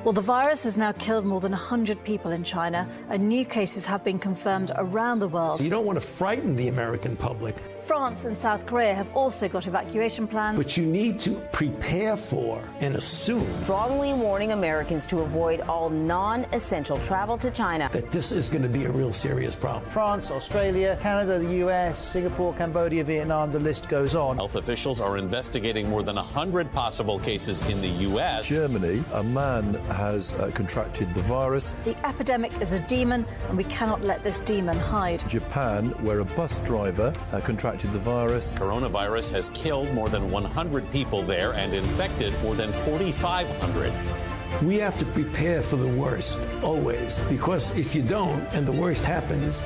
Well, the virus has now killed more than 100 people in China, and new cases have been confirmed around the world. So you don't want to frighten the American public. France and South Korea have also got evacuation plans. But you need to prepare for and assume strongly warning Americans to avoid all non-essential travel to China. That this is going to be a real serious problem. France, Australia, Canada, the US, Singapore, Cambodia, Vietnam, the list goes on. Health officials are investigating more than 100 possible cases in the US. Germany, a man has contracted the virus. The epidemic is a demon, and we cannot let this demon hide. Japan, where a bus driver contracted the virus. Coronavirus has killed more than 100 people there and infected more than 4,500. We have to prepare for the worst, always, because if you don't and the worst happens...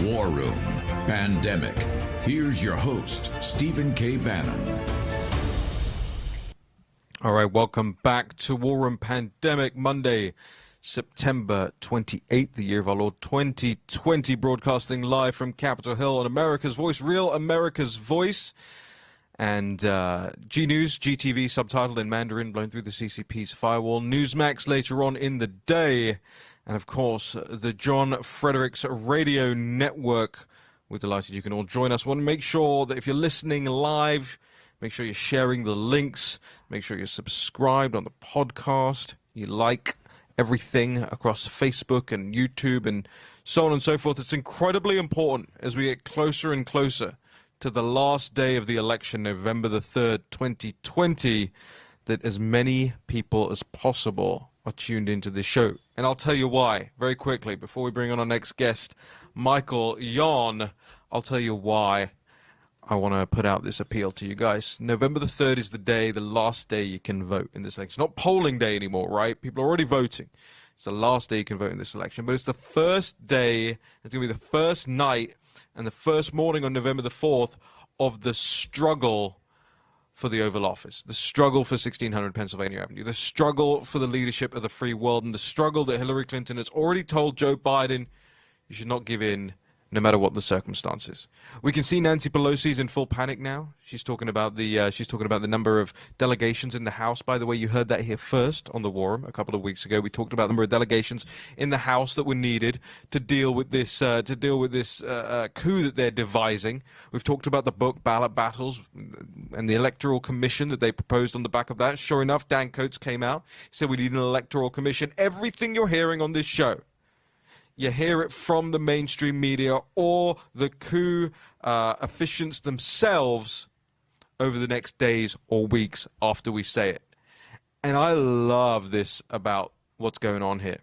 War Room Pandemic. Here's your host, Stephen K. Bannon. All right, welcome back to War Room Pandemic, Monday, September 28th, the year of our Lord 2020, broadcasting live from Capitol Hill on America's Voice, Real America's Voice, and G News, GTV, subtitled in Mandarin, blown through the CCP's firewall, Newsmax later on in the day, and of course, the John Fredericks Radio Network. We're delighted you can all join us. Want to make sure that if you're listening live, make sure you're sharing the links, make sure you're subscribed on the podcast, you like everything across Facebook and YouTube and so on and so forth. It's incredibly important as we get closer and closer to the last day of the election, November the 3rd, 2020, that as many people as possible are tuned into this show. And I'll tell you why very quickly before we bring on our next guest, Michael Yon. I'll tell you why I want to put out this appeal to you guys. November the 3rd is the day, the last day you can vote in this election. Not polling day anymore, right? People are already voting. It's the last day you can vote in this election. But it's the first day, it's going to be the first night and the first morning on November the 4th of the struggle for the Oval Office, the struggle for 1600 Pennsylvania Avenue, the struggle for the leadership of the free world, and the struggle that Hillary Clinton has already told Joe Biden, you should not give in, no matter what the circumstances. We can see Nancy Pelosi's in full panic now. She's talking about the number of delegations in the House. By the way, you heard that here first on the War Room a couple of weeks ago. We talked about the number of delegations in the House that were needed to deal with this coup that they're devising. We've talked about the book Ballot Battles and the Electoral Commission that they proposed on the back of that. Sure enough, Dan Coates came out. He said we need an Electoral Commission. Everything you're hearing on this show, you hear it from the mainstream media or the coup officiants themselves over the next days or weeks after we say it. And I love this about what's going on here.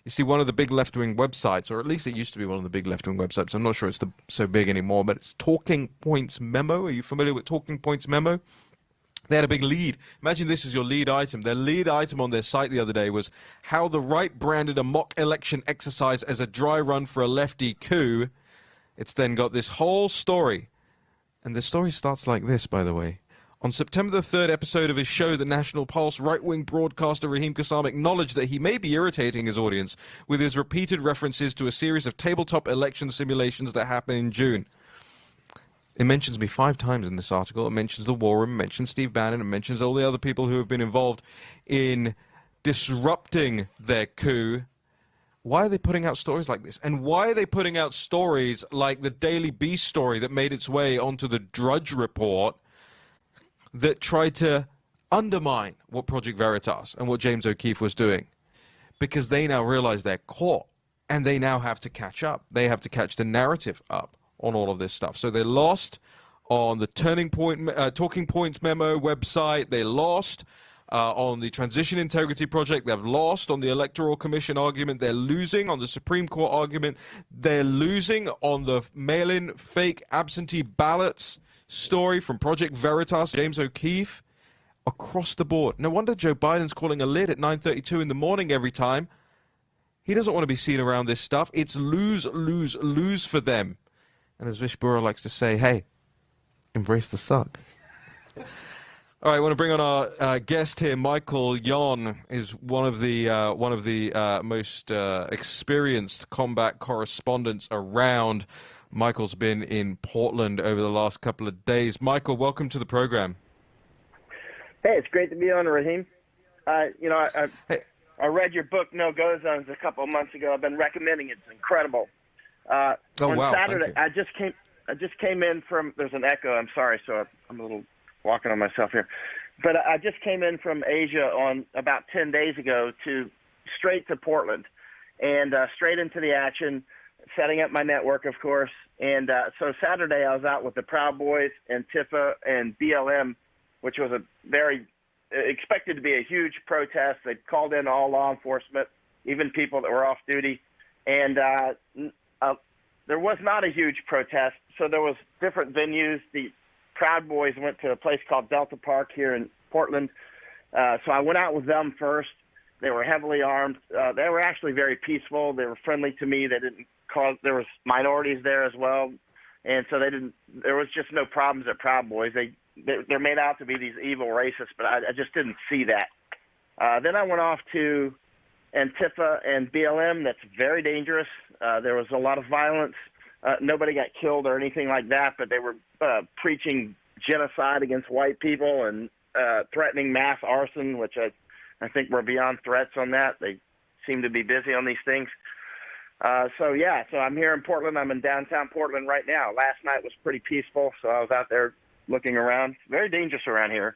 You see, one of the big left-wing websites, or at least it used to be one of the big left-wing websites, I'm not sure it's so big anymore, but it's Talking Points Memo. Are you familiar with Talking Points Memo? They had a big lead. Imagine this is your lead item. Their lead item on their site the other day was how the right branded a mock election exercise as a dry run for a lefty coup. It's then got this whole story. And the story starts like this, by the way. On September the 3rd episode of his show, The National Pulse, right-wing broadcaster Raheem Kassam acknowledged that he may be irritating his audience with his repeated references to a series of tabletop election simulations that happened in June. It mentions me 5 times in this article. It mentions the War Room, it mentions Steve Bannon, it mentions all the other people who have been involved in disrupting their coup. Why are they putting out stories like this? And why are they putting out stories like the Daily Beast story that made its way onto the Drudge Report that tried to undermine what Project Veritas and what James O'Keefe was doing? Because they now realize they're caught and they now have to catch up. They have to catch the narrative up on all of this stuff. So they lost on the Talking Points Memo website. They lost on the Transition Integrity Project. They've lost on the Electoral Commission argument. They're losing on the Supreme Court argument. They're losing on the mail-in fake absentee ballots story from Project Veritas, James O'Keefe, across the board. No wonder Joe Biden's calling a lid at 9:32 in the morning every time. He doesn't want to be seen around this stuff. It's lose, lose, lose for them. And as Vish Bura likes to say, hey, embrace the suck. All right, I want to bring on our guest here. Michael Yon is one of the most experienced combat correspondents around. Michael's been in Portland over the last couple of days. Michael, welcome to the program. Hey, it's great to be on, Raheem. I read your book, No Go Zones, a couple of months ago. I've been recommending it. It's incredible. Oh, on wow. Saturday, Thank you. I just came in from. There's an echo. I'm sorry, so I'm a little walking on myself here. But I just came in from Asia on about 10 days ago straight to Portland, and straight into the action, setting up my network, of course. And so Saturday I was out with the Proud Boys and Tifa and BLM, which was expected to be a huge protest. They called in all law enforcement, even people that were off duty. And there was not a huge protest, so there was different venues. The Proud Boys went to a place called Delta Park here in Portland. So I went out with them first. They were heavily armed. They were actually very peaceful. They were friendly to me. They didn't cause. There was minorities there as well, and so there was just no problems at Proud Boys. They're made out to be these evil racists, but I just didn't see that. Then I went off to Antifa and BLM. That's very dangerous. There was a lot of violence. Nobody got killed or anything like that, but they were preaching genocide against white people and threatening mass arson, which I think we're beyond threats on that. They seem to be busy on these things. So I'm here in Portland. I'm in downtown Portland right now. Last night was pretty peaceful, so I was out there looking around. Very dangerous around here.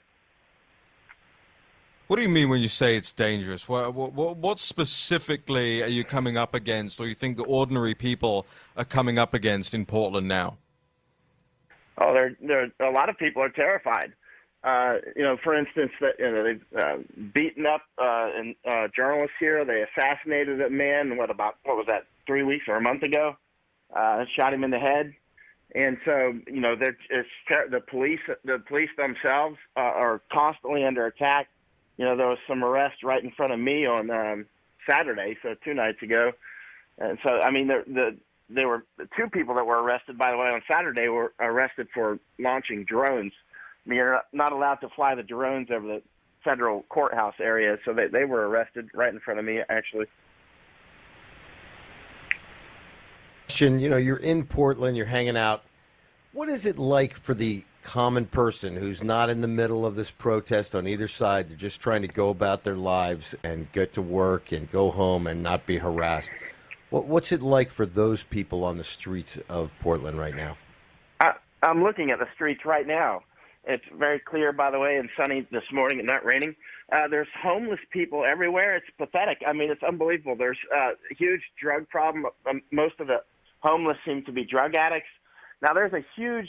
What do you mean when you say it's dangerous? What specifically are you coming up against, or you think the ordinary people are coming up against in Portland now? Oh, there a lot of people are terrified. For instance, they've beaten up journalists here. They assassinated a man. What was that? 3 weeks or a month ago? Shot him in the head. And so, the police themselves are constantly under attack. There was some arrests right in front of me on Saturday, so 2 nights ago. And so, there were 2 people that were arrested, by the way, on Saturday were arrested for launching drones. You're not allowed to fly the drones over the federal courthouse area, so they were arrested right in front of me, actually. You're in Portland, you're hanging out. What is it like for the common person who's not in the middle of this protest on either side? They're just trying to go about their lives and get to work and go home and not be harassed. What's it like for those people on the streets of Portland right now? I'm looking at the streets right now. It's very clear, by the way, and sunny this morning and not raining. There's homeless people everywhere. It's pathetic. It's unbelievable. There's a huge drug problem. Most of the homeless seem to be drug addicts. Now, there's a huge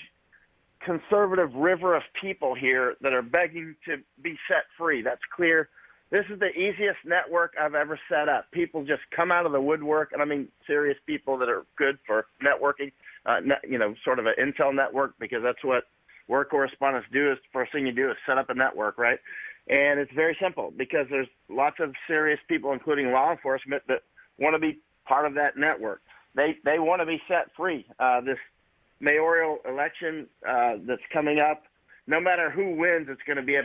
conservative river of people here that are begging to be set free. That's clear. This is the easiest network I've ever set up. People just come out of the woodwork, and serious people that are good for networking, sort of an intel network, because that's what war correspondents do. Is the first thing you do is set up a network, right? And it's very simple because there's lots of serious people, including law enforcement, that want to be part of that network. They want to be set free. This mayoral election that's coming up, no matter who wins, it's going to be a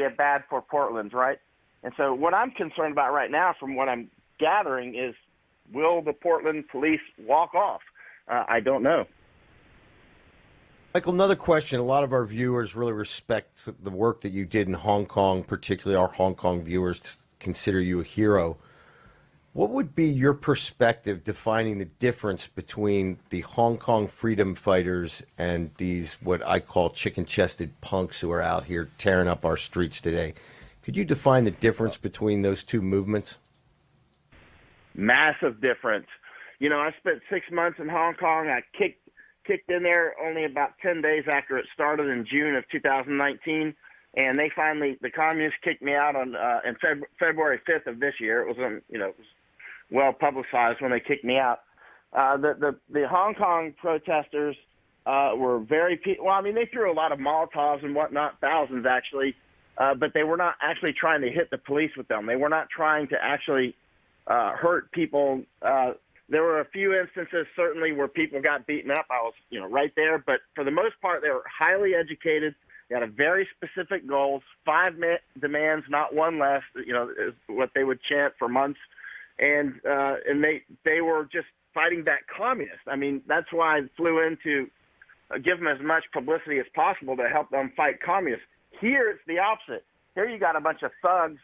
bad for Portland, right? And so what I'm concerned about right now, from what I'm gathering, is will the Portland police walk off? I don't know. Michael, another question. A lot of our viewers really respect the work that you did in Hong Kong, particularly our Hong Kong viewers consider you a hero. What would be your perspective defining the difference between the Hong Kong freedom fighters and these, what I call chicken-chested punks who are out here tearing up our streets today? Could you define the difference between those two movements? Massive difference. I spent 6 months in Hong Kong. I kicked in there only about 10 days after it started in June of 2019. And the communists kicked me out on in February 5th of this year. It was it was well publicized when they kicked me out. The Hong Kong protesters were very they threw a lot of Molotovs and whatnot, thousands actually, but they were not actually trying to hit the police with them. They were not trying to actually hurt people. There were a few instances, certainly, where people got beaten up. I was, right there. But for the most part, they were highly educated. They had a very specific goals, 5 demands, not one less, is what they would chant for months. And they were just fighting back communists. That's why I flew in to give them as much publicity as possible to help them fight communists. Here, it's the opposite. Here you got a bunch of thugs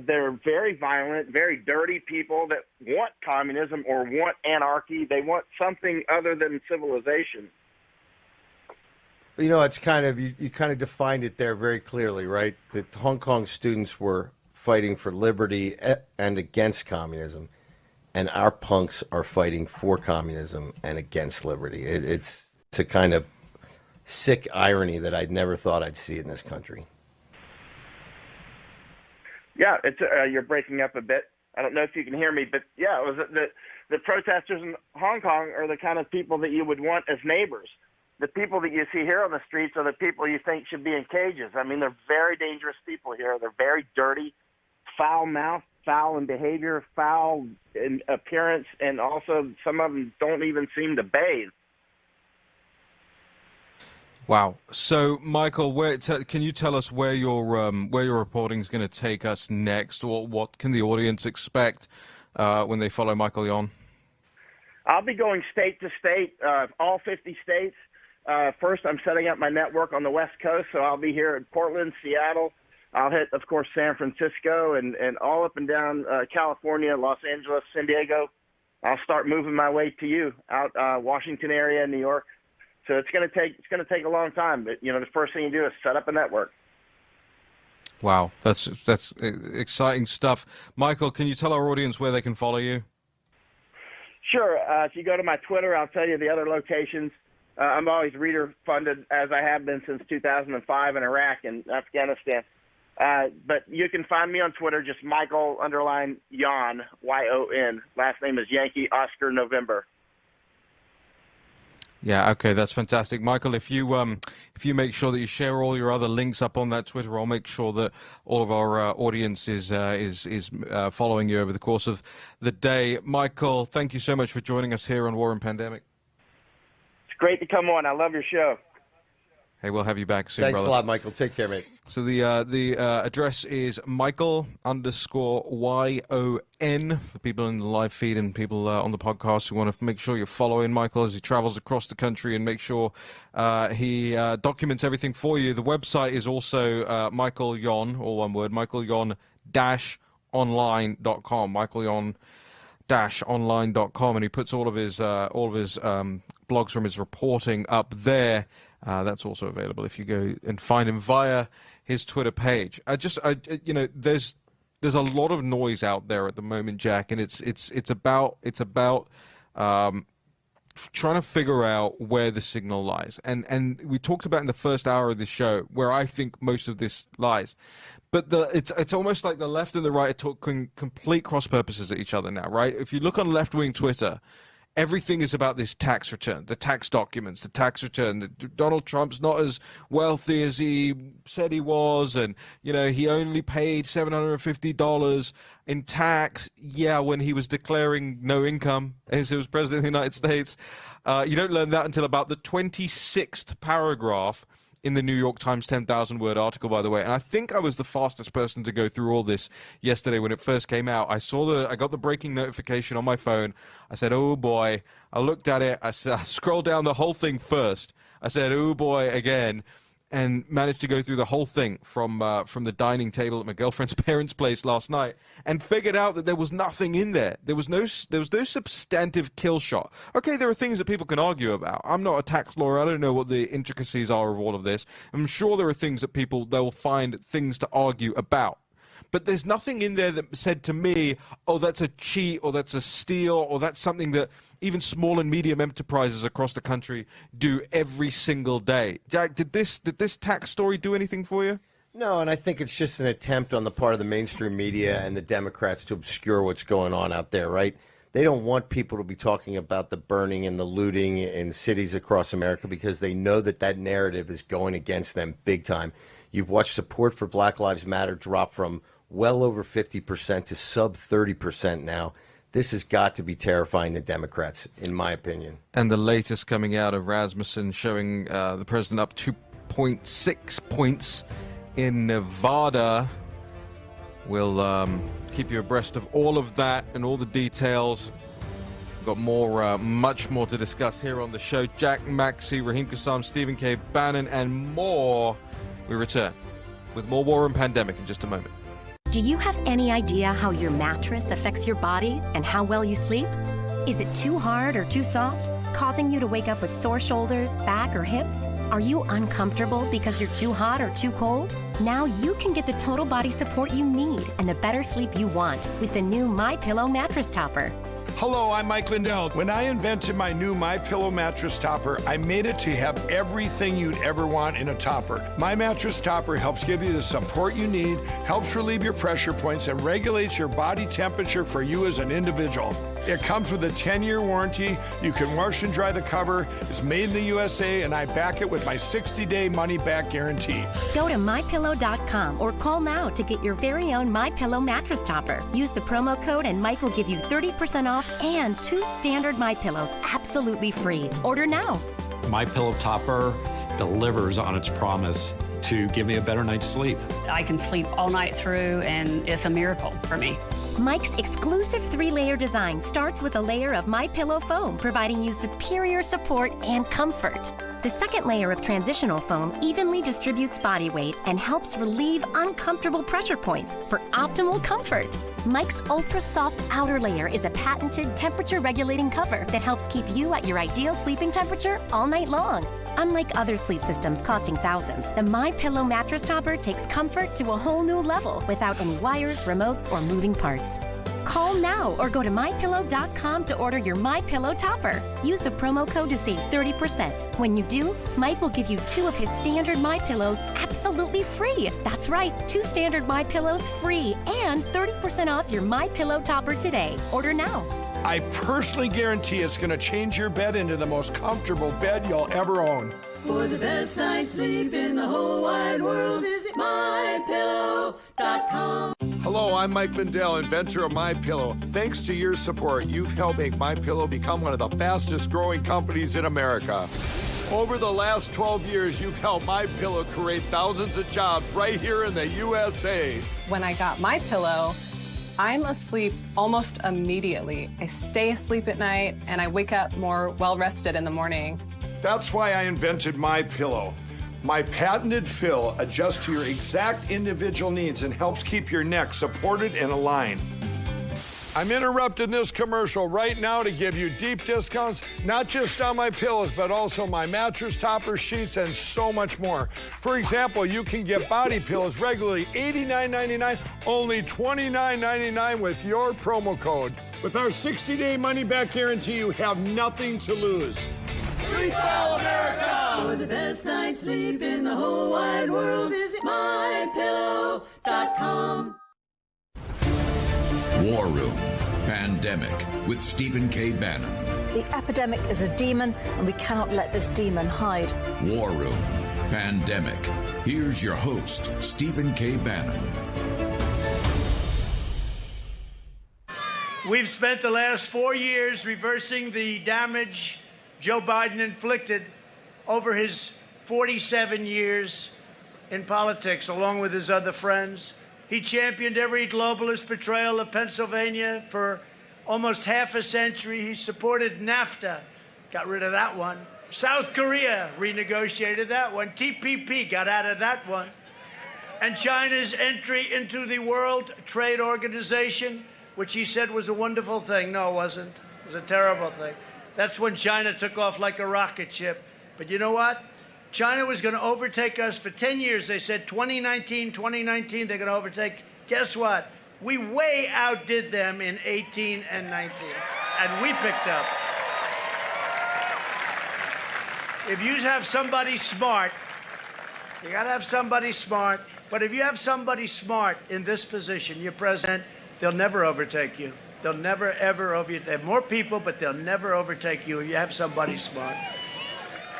They're very violent, very dirty people that want communism or want anarchy. They want something other than civilization. You know, it's kind of you kind of defined it there very clearly, right? That Hong Kong students were fighting for liberty and against communism, and our punks are fighting for communism and against liberty. It's a kind of sick irony that I'd never thought I'd see in this country. Yeah, it's you're breaking up a bit. I don't know if you can hear me, but yeah, it was the protesters in Hong Kong are the kind of people that you would want as neighbors. The people that you see here on the streets are the people you think should be in cages. I mean, they're very dangerous people here. They're very dirty, foul mouth, foul in behavior, foul in appearance, and also some of them don't even seem to bathe. Wow. So, Michael, can you tell us where your reporting is going to take us next, or what can the audience expect when they follow Michael Yon? I'll be going state to state, all 50 states. First, I'm setting up my network on the West Coast, so I'll be here in Portland, Seattle. I'll hit, of course, San Francisco and all up and down California, Los Angeles, San Diego. I'll start moving my way to you out Washington area, New York. So it's going to take a long time, but the first thing you do is set up a network. Wow, that's exciting stuff. Michael, can you tell our audience where they can follow you? Sure. If you go to my Twitter, I'll tell you the other locations. I'm always reader funded, as I have been since 2005 in Iraq and Afghanistan. But you can find me on Twitter, just Michael_Yon, Y-O-N. Last name is Yankee Oscar November. Yeah, okay, that's fantastic, Michael. If you make sure that you share all your other links up on that Twitter, I'll make sure that all of our audience is following you over the course of the day. Michael, thank you so much for joining us here on War and Pandemic. It's great to come on. I love your show. Hey, we'll have you back soon, Thanks brother. a lot, Michael. Take care, mate. So the address is Michael_YON for people in the live feed and people on the podcast who want to make sure you're following Michael as he travels across the country and make sure he documents everything for you. The website is also Michael Yon, all one word, michaelyon-online.com, michaelyon-online.com, and he puts all of his blogs from his reporting up there. That's also available if you go and find him via his Twitter page. There's a lot of noise out there at the moment, Jack, and it's about trying to figure out where the signal lies. And we talked about in the first hour of the show where I think most of this lies. But it's almost like the left and the right are talking complete cross purposes at each other now, right? If you look on left-wing Twitter, everything is about this tax return, the tax documents, the tax return. Donald Trump's not as wealthy as he said he was, and he only paid $750 in tax. Yeah, when he was declaring no income as he was president of the United States. You don't learn that until about the 26th paragraph in the New York Times 10,000-word article, by the way. And I think I was the fastest person to go through all this yesterday when it first came out. I got the breaking notification on my phone. I said, oh boy. I looked at it. I scrolled down the whole thing first. I said, oh boy, again, and managed to go through the whole thing from the dining table at my girlfriend's parents' place last night, and figured out that there was nothing in there. There was no substantive kill shot. Okay, there are things that people can argue about. I'm not a tax lawyer. I don't know what the intricacies are of all of this. I'm sure there are things that they'll find things to argue about. But there's nothing in there that said to me, oh, that's a cheat, or that's a steal, or that's something that even small and medium enterprises across the country do every single day. Jack, did this tax story do anything for you? No, and I think it's just an attempt on the part of the mainstream media and the Democrats to obscure what's going on out there, right? They don't want people to be talking about the burning and the looting in cities across America because they know that narrative is going against them big time. You've watched support for Black Lives Matter drop from well over 50% to sub 30% now. This has got to be terrifying the Democrats, in my opinion. And the latest coming out of Rasmussen showing the president up 2.6 points in Nevada. We'll keep you abreast of all of that and all the details. We've got much more to discuss here on the show. Jack Maxey, Raheem Kassam, Stephen K. Bannon, and more. We return with more War and Pandemic in just a moment. Do you have any idea how your mattress affects your body and how well you sleep? Is it too hard or too soft, causing you to wake up with sore shoulders, back, or hips? Are you uncomfortable because you're too hot or too cold? Now you can get the total body support you need and the better sleep you want with the new MyPillow mattress topper. Hello, I'm Mike Lindell. When I invented my new MyPillow mattress topper, I made it to have everything you'd ever want in a topper. My mattress topper helps give you the support you need, helps relieve your pressure points, and regulates your body temperature for you as an individual. It comes with a 10-year warranty. You can wash and dry the cover. It's made in the USA, and I back it with my 60-day money-back guarantee. Go to MyPillow.com or call now to get your very own MyPillow mattress topper. Use the promo code and Mike will give you 30% off and 2 standard MyPillows absolutely free. Order now. MyPillow topper delivers on its promise to give me a better night's sleep. I can sleep all night through, and it's a miracle for me. Mike's exclusive 3-layer design starts with a layer of MyPillow foam, providing you superior support and comfort. The second layer of transitional foam evenly distributes body weight and helps relieve uncomfortable pressure points for optimal comfort. Mike's ultra-soft outer layer is a patented temperature-regulating cover that helps keep you at your ideal sleeping temperature all night long. Unlike other sleep systems costing thousands, the MyPillow mattress topper takes comfort to a whole new level without any wires, remotes, or moving parts. Call now or go to MyPillow.com to order your MyPillow topper. Use the promo code to save 30%. When you do, Mike will give you 2 of his standard MyPillows absolutely free. That's right, 2 standard MyPillows free and 30% off your MyPillow topper today. Order now. I personally guarantee it's going to change your bed into the most comfortable bed you'll ever own. For the best night's sleep in the whole wide world, visit MyPillow.com. Hello, I'm Mike Lindell, inventor of MyPillow. Thanks to your support, you've helped make MyPillow become one of the fastest growing companies in America. Over the last 12 years, you've helped MyPillow create thousands of jobs right here in the USA. When I got MyPillow, I'm asleep almost immediately. I stay asleep at night and I wake up more well-rested in the morning. That's why I invented MyPillow. My patented fill adjusts to your exact individual needs and helps keep your neck supported and aligned. I'm interrupting this commercial right now to give you deep discounts, not just on my pillows, but also my mattress topper, sheets, and so much more. For example, you can get body pillows regularly $89.99, only $29.99 with your promo code. With our 60-day money-back guarantee, you have nothing to lose. Sleep well, America! For the best night's sleep in the whole wide world, visit MyPillow.com. War Room Pandemic with Stephen K. Bannon. The epidemic is a demon, and we cannot let this demon hide. War Room Pandemic. Here's your host, Stephen K. Bannon. We've spent the last 4 years reversing the damage Joe Biden inflicted over his 47 years in politics, along with his other friends. He championed every globalist betrayal of Pennsylvania for almost half a century. He supported NAFTA, got rid of that one. South Korea renegotiated that one. TPP got out of that one. And China's entry into the World Trade Organization, which he said was a wonderful thing. No, it wasn't. It was a terrible thing. That's when China took off like a rocket ship. But you know what? China was going to overtake us for 10 years. They said 2019, they're going to overtake. Guess what? We way outdid them in 18 and 19. And we picked up. If you have somebody smart, you got to have somebody smart. But if you have somebody smart in this position, your president, they'll never overtake you. They'll never, ever overtake you. They have more people, but they'll never overtake you if you have somebody smart.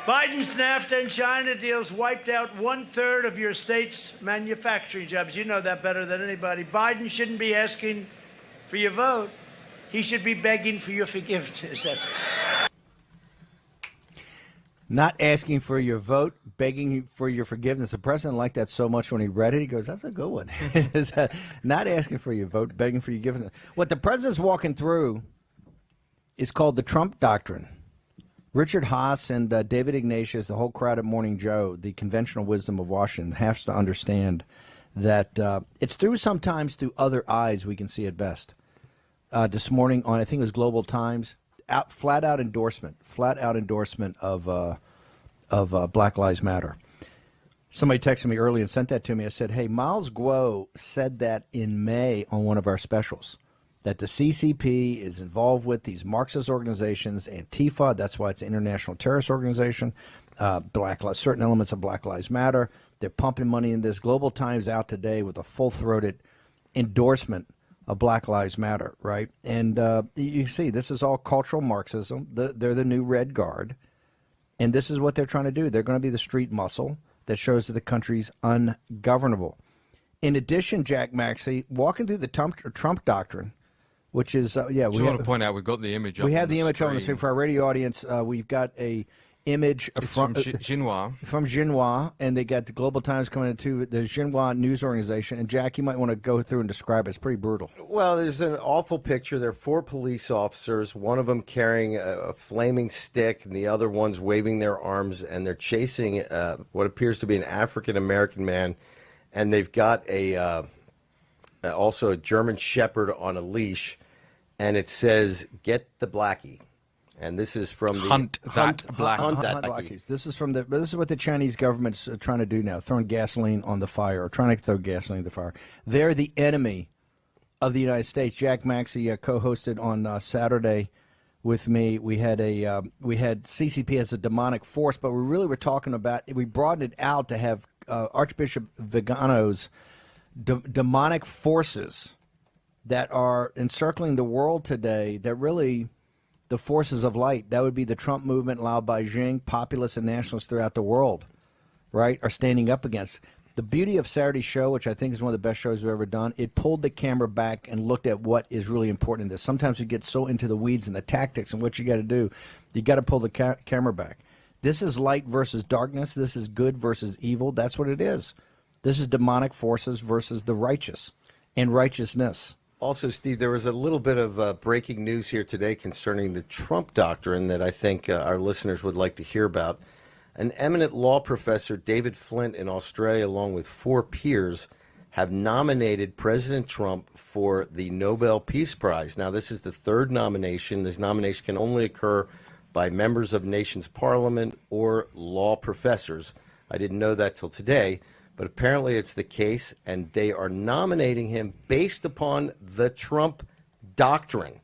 Biden's NAFTA and China deals wiped out 1/3 of your state's manufacturing jobs. You know that better than anybody. Biden shouldn't be asking for your vote. He should be begging for your forgiveness. Not asking for your vote, begging for your forgiveness. The president liked that so much when he read it. He goes, that's a good one. Not asking for your vote, begging for your forgiveness. What the president's walking through is called the Trump doctrine. Richard Haas and David Ignatius, the whole crowd at Morning Joe, the conventional wisdom of Washington, has to understand that it's sometimes through other eyes we can see it best. This morning on, I think it was Global Times, flat out endorsement of Black Lives Matter. Somebody texted me early and sent that to me. I said, hey, Milesguo said that in May on one of our specials, that the CCP is involved with these Marxist organizations, Antifa, that's why it's an international terrorist organization, certain elements of Black Lives Matter. They're pumping money in this. Global Times out today with a full-throated endorsement of Black Lives Matter, right? And you see, this is all cultural Marxism. They're the new Red Guard. And this is what they're trying to do. They're going to be the street muscle that shows that the country's ungovernable. In addition, Jack Maxey, walking through the Trump doctrine, which is, we want to point out, we've got the image up. We have the image screen. on the screen. For our radio audience, we've got a image from Xinhua. From Xinhua, and they got the Global Times coming into the Xinhua news organization. And Jack, you might want to go through and describe it. It's pretty brutal. Well, there's an awful picture. There are 4 police officers, one of them carrying a flaming stick, and the other one's waving their arms, and they're chasing what appears to be an African-American man, and they've got also a German Shepherd on a leash, and it says, "Get the Blackie." And this is from the Hunt Blackie. This is what the Chinese government's trying to do now, throwing gasoline on the fire, or trying to throw gasoline on the fire. They're the enemy of the United States. Jack Maxey co-hosted on Saturday with me. We had CCP as a demonic force, but we really were talking about, we broadened it out to have Archbishop Vigano's demonic forces that are encircling the world today, that really, the forces of light, that would be the Trump movement, Lao Beijing, populists and nationalists throughout the world, right, are standing up against. The beauty of Saturday's show, which I think is one of the best shows we've ever done, it pulled the camera back and looked at what is really important in this. Sometimes we get so into the weeds and the tactics and what you got to do. You got to pull the camera back. This is light versus darkness. This is good versus evil. That's what it is. This is demonic forces versus the righteous and righteousness. Also, Steve, there was a little bit of breaking news here today concerning the Trump doctrine that I think our listeners would like to hear about. An eminent law professor, David Flint, in Australia, along with 4 peers, have nominated President Trump for the Nobel Peace Prize. Now, this is the 3rd nomination. This nomination can only occur by members of nation's parliament or law professors. I didn't know that till today. But apparently it's the case, and they are nominating him based upon the Trump doctrine.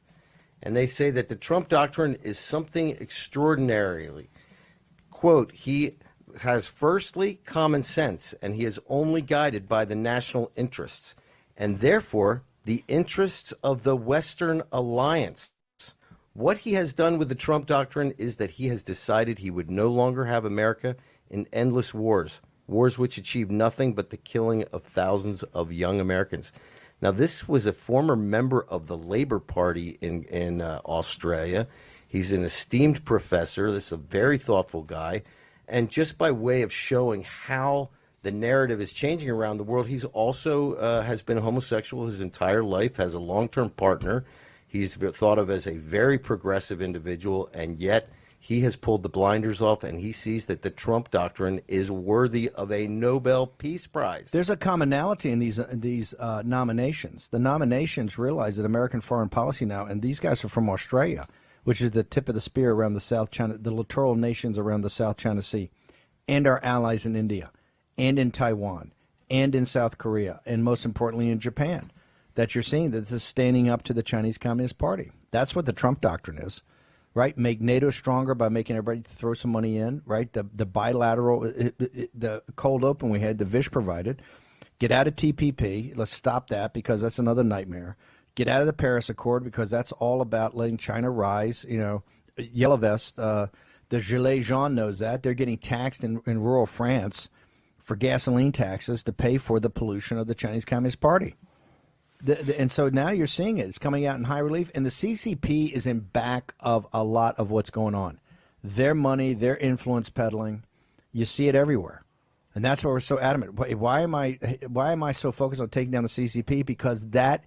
And they say that the Trump doctrine is something extraordinarily. Quote, he has firstly common sense, and he is only guided by the national interests, and therefore the interests of the Western alliance. What he has done with the Trump doctrine is that he has decided he would no longer have America in endless wars. Wars which achieved nothing but the killing of thousands of young Americans. Now, this was a former member of the Labor Party in Australia. He's an esteemed professor. This is a very thoughtful guy. And just by way of showing how the narrative is changing around the world, he's also has been homosexual his entire life, has a long-term partner. He's thought of as a very progressive individual, and yet he has pulled the blinders off, and he sees that the Trump doctrine is worthy of a Nobel Peace Prize. There's a commonality in these nominations. The nominations realize that American foreign policy now, and these guys are from Australia, which is the tip of the spear around the South China, the littoral nations around the South China Sea, and our allies in India, and in Taiwan, and in South Korea, and most importantly in Japan, that you're seeing that this is standing up to the Chinese Communist Party. That's what the Trump doctrine is. Right, make NATO stronger by making everybody throw some money in. Right, the bilateral, the cold open we had, the Vish provided. Get out of TPP. Let's stop that because that's another nightmare. Get out of the Paris Accord because that's all about letting China rise. You know, Yellow Vest, the Gilets jaunes knows that. They're getting taxed in rural France for gasoline taxes to pay for the pollution of the Chinese Communist Party. And so now you're seeing it. It's coming out in high relief. And the CCP is in back of a lot of what's going on. Their money, their influence peddling, you see it everywhere. And that's why we're so adamant. Why am I so focused on taking down the CCP? Because that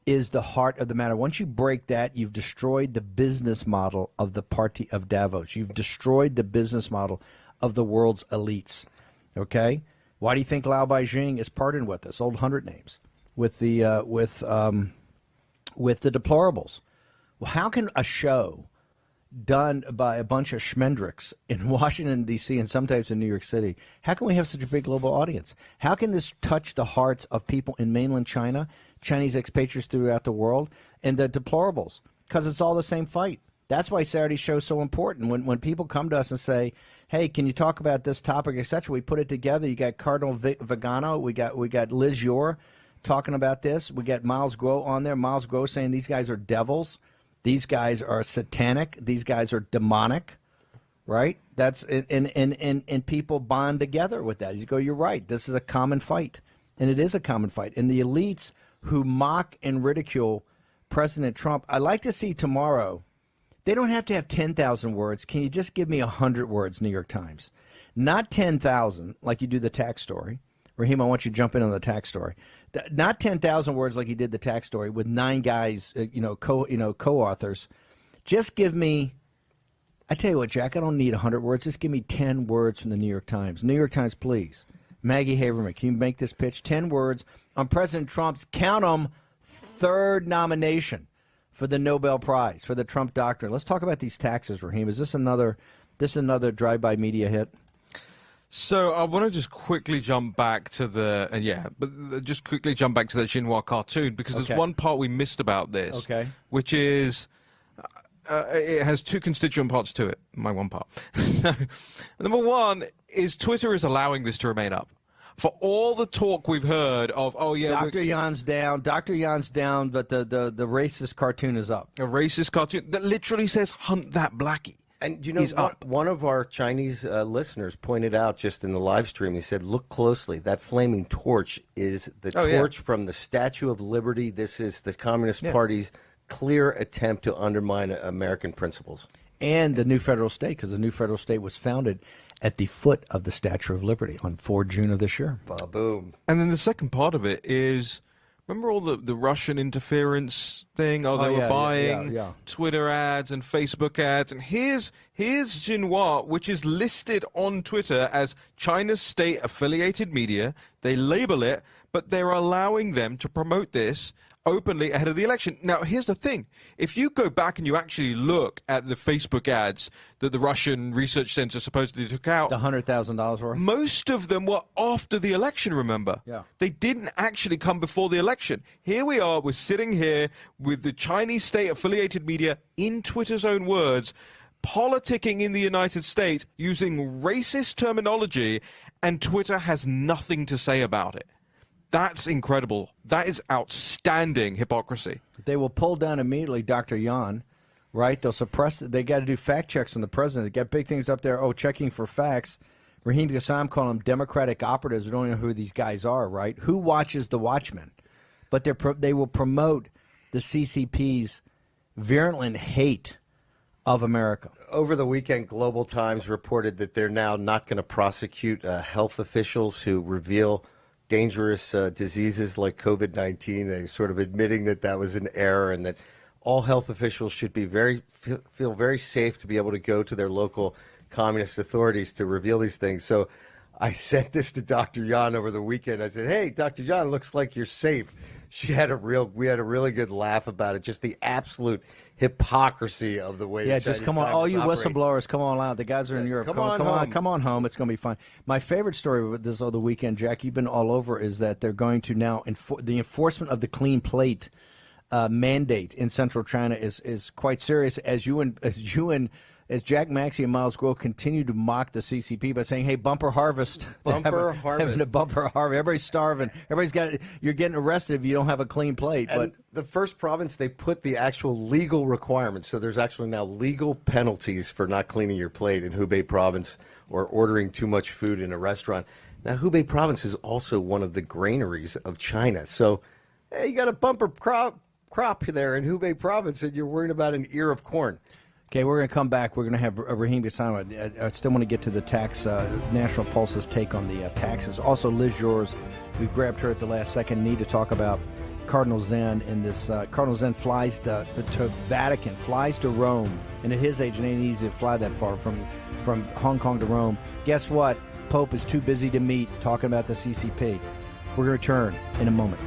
is the heart of the matter. Once you break that, you've destroyed the business model of the Party of Davos. You've destroyed the business model of the world's elites. Okay? Why do you think Lao Beijing is pardoned with this old 100 names with the deplorables? Well, how can a show done by a bunch of schmendricks in Washington, D.C. and sometimes in New York City, how can we have such a big global audience? How can this touch the hearts of people in mainland China, Chinese expatriates throughout the world, and the deplorables? Because it's all the same fight. That's why Saturday's show is so important. When people come to us and say, hey, can you talk about this topic, etc., we put it together. You got Cardinal Vigano, we got Liz Ure talking about this. We got Milesguo on there. Milesguo saying these guys are devils. These guys are satanic. These guys are demonic, right? That's and people bond together with that. You go, you're right. This is a common fight, and it is a common fight. And the elites who mock and ridicule President Trump, I'd like to see tomorrow. They don't have to have 10,000 words. Can you just give me 100 words, New York Times? Not 10,000 like you do the tax story. Raheem, I want you to jump in on the tax story. Not 10,000 words like you did the tax story with 9 guys, co-authors. Just give me, I tell you what, Jack, I don't need 100 words. Just give me 10 words from the New York Times. New York Times, please. Maggie Haberman, can you make this pitch? 10 words on President Trump's, count them, 3rd nomination for the Nobel Prize, for the Trump doctrine. Let's talk about these taxes, Raheem. Is this another drive-by media hit? So I want to just quickly jump back to the just quickly jump back to the Xinhua cartoon, because there's one part we missed about this, which is it has 2 constituent parts to it. My one part. Number one is Twitter is allowing this to remain up. For all the talk we've heard of, Dr. Yan's down, but the racist cartoon is up. A racist cartoon that literally says "Hunt that blackie." And you know, one of our Chinese listeners pointed out just in the live stream, he said, look closely, that flaming torch is the torch from the Statue of Liberty. This is the Communist Party's clear attempt to undermine American principles. And the new federal state, because the new federal state was founded at the foot of the Statue of Liberty on 4 June of this year. Ba-boom. And then the second part of it is, remember all the Russian interference thing? They were buying Twitter ads and Facebook ads. And here's Xinhua, which is listed on Twitter as China's state-affiliated media. They label it, but they're allowing them to promote this openly ahead of the election. Now, here's the thing. If you go back and you actually look at the Facebook ads that the Russian research center supposedly took out, the $100,000 worth, most of them were after the election, remember? Yeah. They didn't actually come before the election. Here we are, we're sitting here with the Chinese state-affiliated media, in Twitter's own words, politicking in the United States using racist terminology, and Twitter has nothing to say about it. That's incredible. That is outstanding hypocrisy. They will pull down immediately Dr. Yan, right? They'll suppress it. They got to do fact checks on the president. They got big things up there. Checking for facts. Raheem Gassam calling them Democratic operatives. We don't know who these guys are, right? Who watches the Watchmen? But they will promote the CCP's virulent hate of America. Over the weekend, Global Times reported that they're now not going to prosecute health officials who reveal dangerous diseases like COVID-19. They're sort of admitting that was an error, and that all health officials should be feel very safe to be able to go to their local communist authorities to reveal these things. So I sent this to Dr. Yan over the weekend. I said, hey, Dr. Yan, looks like you're safe. We had a really good laugh about it. Just the absolute hypocrisy of the way. Yeah, just come on, all you whistleblowers, come on out. The guys are in Europe. Come on home. It's going to be fine. My favorite story of this over the weekend, Jack, you've been all over, is that they're going to now the enforcement of the clean plate mandate in Central China is quite serious. As Jack Maxey and Milesguo continue to mock the CCP by saying, hey, bumper harvest. Having a bumper harvest. Everybody's starving. You're getting arrested if you don't have a clean plate. And the first province, they put the actual legal requirements. So there's actually now legal penalties for not cleaning your plate in Hubei province or ordering too much food in a restaurant. Now, Hubei province is also one of the granaries of China. So you got a bumper crop there in Hubei province, and you're worried about an ear of corn. Okay, we're going to come back. We're going to have Raheem Gassam. I still want to get to the tax, National Pulse's take on the taxes. Also, Liz Yours, we grabbed her at the last second. Need to talk about Cardinal Zen in this. Cardinal Zen flies to Vatican, flies to Rome. And at his age, it ain't easy to fly that far from Hong Kong to Rome. Guess what? Pope is too busy to meet talking about the CCP. We're going to return in a moment.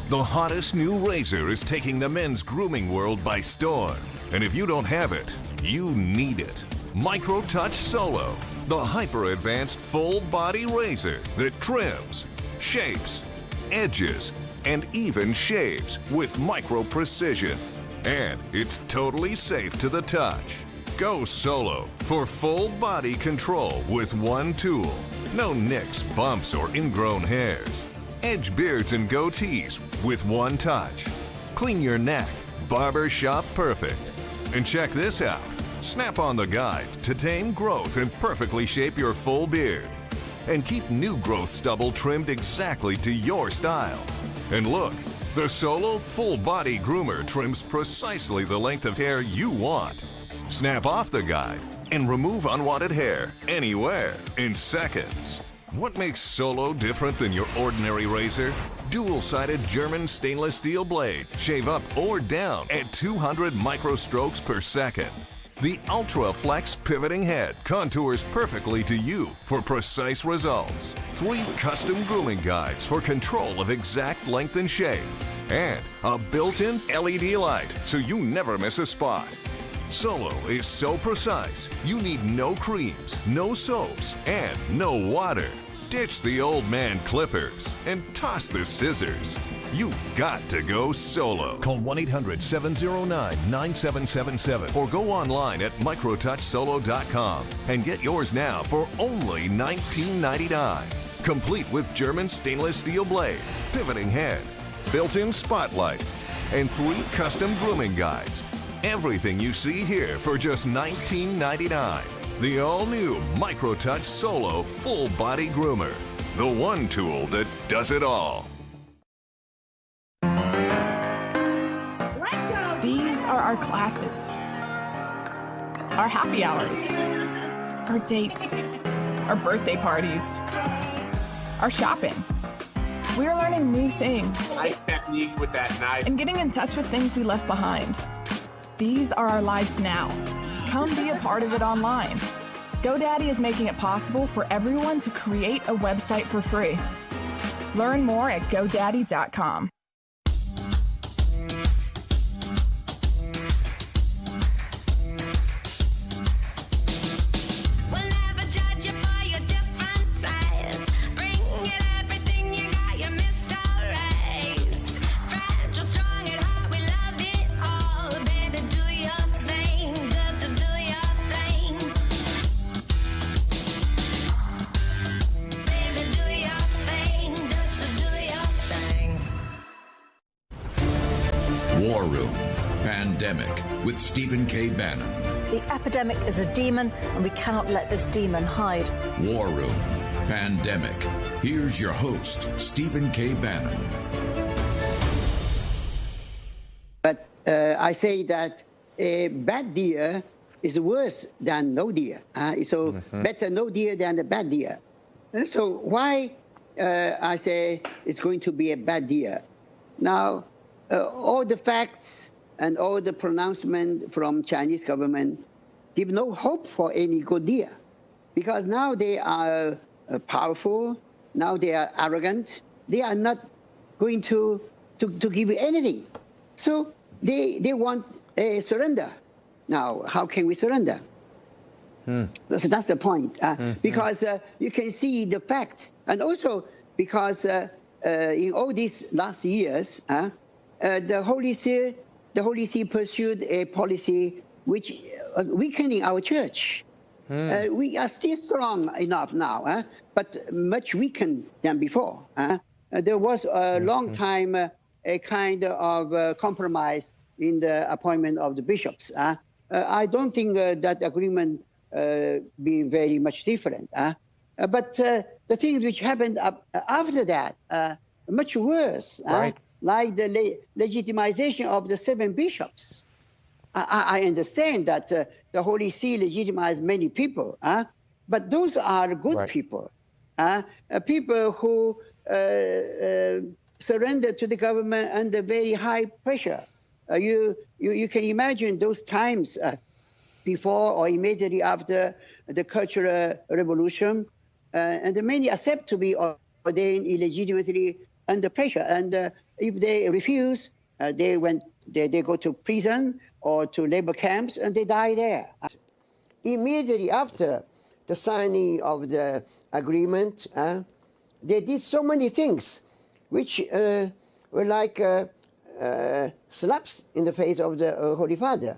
The hottest new razor is taking the men's grooming world by storm. And if you don't have it, you need it. MicroTouch Solo, the hyper-advanced full-body razor that trims, shapes, edges, and even shaves with micro-precision. And it's totally safe to the touch. Go solo for full-body control with one tool. No nicks, bumps, or ingrown hairs. Edge beards and goatees with one touch. Clean your neck, barber shop perfect. And check this out. Snap on the guide to tame growth and perfectly shape your full beard. And keep new growth stubble trimmed exactly to your style. And look, the Solo Full Body Groomer trims precisely the length of hair you want. Snap off the guide and remove unwanted hair anywhere in seconds. What makes Solo different than your ordinary razor? Dual-sided German stainless steel blade. Shave up or down at 200 microstrokes per second. The Ultra Flex pivoting head contours perfectly to you for precise results. 3 custom grooming guides for control of exact length and shape. And a built-in LED light so you never miss a spot. Solo is so precise, you need no creams, no soaps, and no water. Ditch the old man clippers and toss the scissors. You've got to go solo. Call 1-800-709-9777 or go online at microtouchsolo.com and get yours now for only $19.99. Complete with German stainless steel blade, pivoting head, built-in spotlight, and 3 custom grooming guides. Everything you see here for just $19.99. The all-new MicroTouch Solo Full Body Groomer. The one tool that does it all. These are our classes, our happy hours, our dates, our birthday parties, our shopping. We're learning new things. Nice technique with that knife. And getting in touch with things we left behind. These are our lives now. Come be a part of it online. GoDaddy is making it possible for everyone to create a website for free. Learn more at GoDaddy.com. War Room Pandemic with Stephen K. Bannon. The epidemic is a demon, and we cannot let this demon hide. War Room Pandemic. Here's your host, Stephen K. Bannon. But I say that a bad deer is worse than no deer. So better no deer than a bad deer. And so why I say it's going to be a bad deer? Now, all the facts and all the pronouncement from Chinese government give no hope for any good deer, because now they are powerful, now they are arrogant, they are not going to give you anything. So they want a surrender. Now, how can we surrender? So that's the point, because you can see the facts, and also because in all these last years, the Holy See pursued a policy which weakening our church. We are still strong enough now, but much weakened than before. There was a long time a kind of compromise in the appointment of the bishops. I don't think that agreement be very much different. But the things which happened after that, much worse. Right. Like the legitimization of the 7 bishops. I understand that the Holy See legitimized many people, but those are good people, people who surrendered to the government under very high pressure. You can imagine those times before or immediately after the Cultural Revolution, and many accept to be ordained illegitimately under pressure. And if they refuse, they go to prison or to labor camps, and they die there. Immediately after the signing of the agreement, they did so many things which were like slaps in the face of the Holy Father.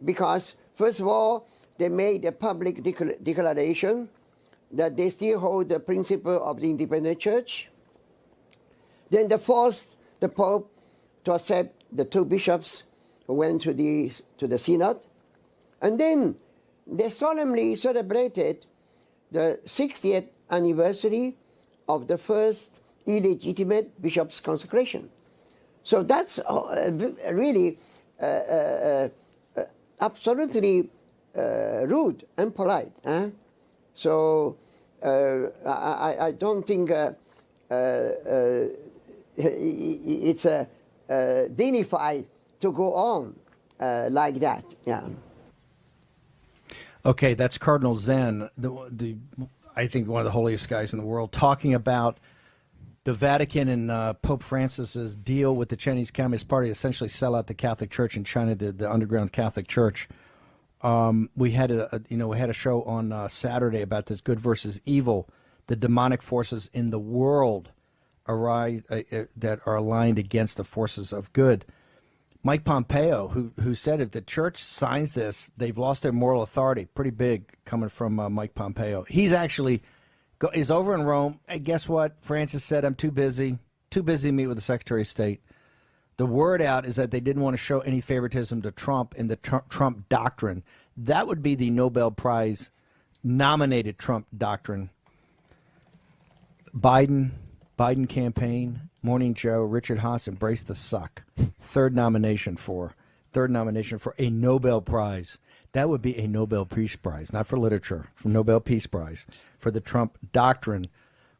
Because, first of all, they made a public declaration that they still hold the principle of the independent church. Then they forced the Pope to accept the two bishops who went to the synod. And then they solemnly celebrated the 60th anniversary of the first illegitimate bishop's consecration. So that's really absolutely rude and polite. So I don't think it's dignified to go on like that. Yeah. Okay, that's Cardinal Zen, I think one of the holiest guys in the world, talking about the Vatican and Pope Francis's deal with the Chinese Communist Party to essentially sell out the Catholic Church in China, the underground Catholic Church. We had a show on Saturday about this good versus evil, the demonic forces in the world that are aligned against the forces of good. Mike Pompeo, who said if the church signs this, they've lost their moral authority. Pretty big coming from Mike Pompeo. He's actually is over in Rome. And guess what? Francis said, I'm too busy to meet with the Secretary of State. The word out is that they didn't want to show any favoritism to Trump in the Trump doctrine. That would be the Nobel Prize nominated Trump doctrine. Biden campaign, Morning Joe, Richard Haas, embrace the suck. Third nomination for a Nobel Prize. That would be a Nobel Peace Prize, not for literature, for Nobel Peace Prize for the Trump doctrine.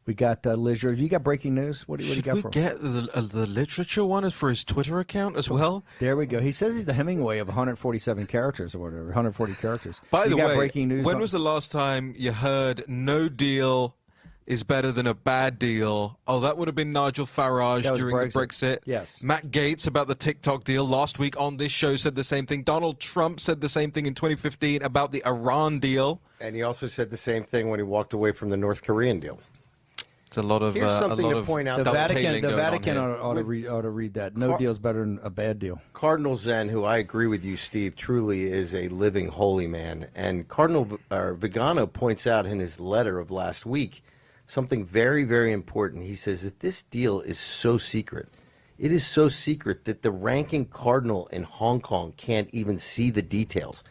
We got Liz. Have you got breaking news? What do you got for Should we get the literature one for his Twitter account as well? There we go. He says he's the Hemingway of 147 characters or whatever, 140 characters. By the way, breaking news when was the last time you heard no deal is better than a bad deal? Oh, that would have been Nigel Farage during the Brexit. Yes. Matt Gaetz about the TikTok deal last week on this show said the same thing. Donald Trump said the same thing in 2015 about the Iran deal. And he also said the same thing when he walked away from the North Korean deal. It's a lot of. Here's something to point out. The Vatican ought to read that. No deal's better than a bad deal. Cardinal Zen, who I agree with you, Steve, truly is a living holy man. And Cardinal Vigano points out in his letter of last week something very, very important. He says that this deal is so secret. It is so secret that the ranking cardinal in Hong Kong can't even see the details.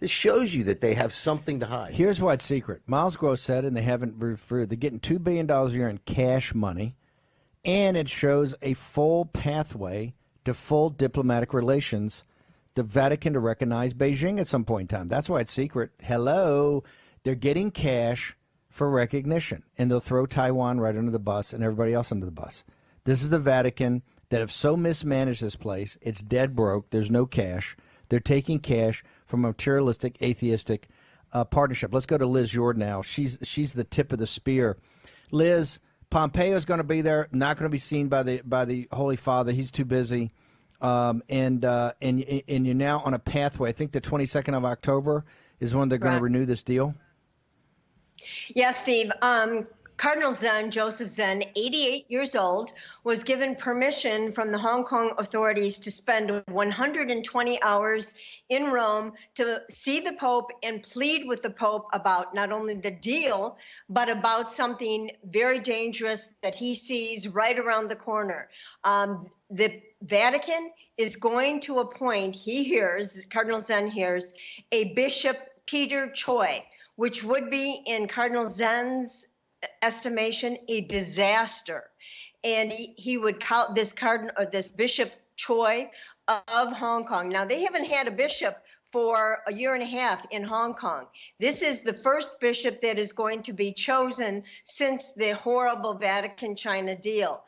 This shows you that they have something to hide. Here's why it's secret. Milesguo said, and they haven't referred, they're getting $2 billion a year in cash money, and it shows a full pathway to full diplomatic relations, the Vatican to recognize Beijing at some point in time. That's why it's secret. Hello. They're getting cash for recognition, and they'll throw Taiwan right under the bus and everybody else under the bus. This is the Vatican that have so mismanaged this place. It's dead broke. There's no cash. They're taking cash from a materialistic, atheistic partnership. Let's go to Liz Jordan now. She's the tip of the spear. Liz, Pompeo's going to be there, not going to be seen by the Holy Father. He's too busy. And you're now on a pathway. I think the 22nd of October is when they're going to renew this deal. Yes, Steve. Cardinal Zen, Joseph Zen, 88 years old, was given permission from the Hong Kong authorities to spend 120 hours in Rome to see the Pope and plead with the Pope about not only the deal, but about something very dangerous that he sees right around the corner. The Vatican is going to appoint, Cardinal Zen hears, a Bishop Peter Choi, which would be, in Cardinal Zen's estimation, a disaster. And he would call this Bishop Choi of Hong Kong. Now, they haven't had a bishop for a year and a half in Hong Kong. This is the first bishop that is going to be chosen since the horrible Vatican-China deal.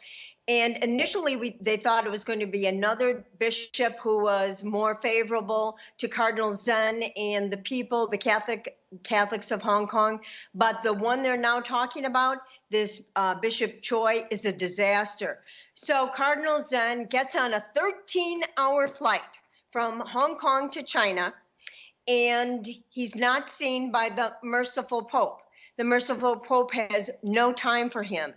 And initially, they thought it was going to be another bishop who was more favorable to Cardinal Zen and the people, the Catholic Catholics of Hong Kong. But the one they're now talking about, this Bishop Choi, is a disaster. So Cardinal Zen gets on a 13-hour flight from Hong Kong to China, and he's not seen by the merciful Pope. The merciful Pope has no time for him.